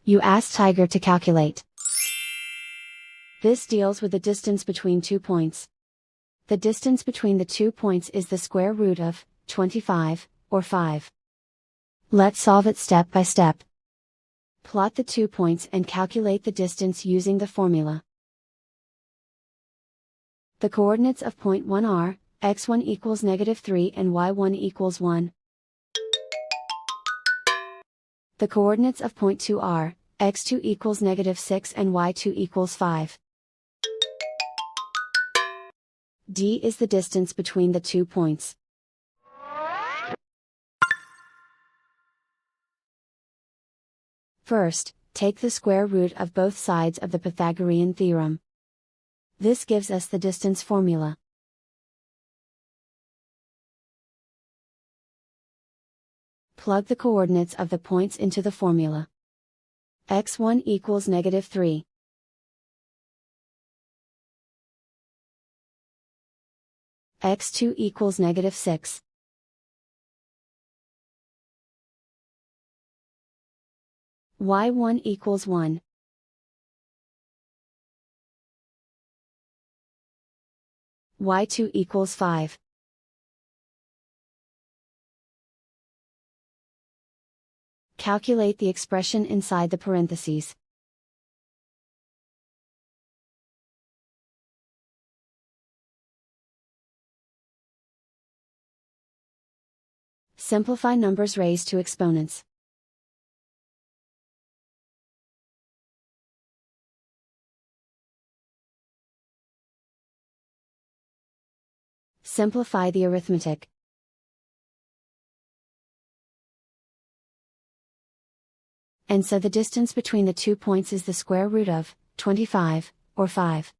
You ask Tiger to calculate. This deals with the distance between 2 points. The distance between the 2 points is the square root of 25, or 5. Let's solve it step by step. Plot the 2 points and calculate the distance using the formula. The coordinates of point 1 are, x1 equals -3 and y1 equals 1. The coordinates of point 2 are, x2 equals -6 and y2 equals 5. D is the distance between the 2 points. First, take the square root of both sides of the Pythagorean theorem. This gives us the distance formula. Plug the coordinates of the points into the formula. x1 equals -3. x2 equals -6. y1 equals 1. y2 equals 5. Calculate the expression inside the parentheses. Simplify numbers raised to exponents. Simplify the arithmetic. And so the distance between the 2 points is the square root of 25, or 5.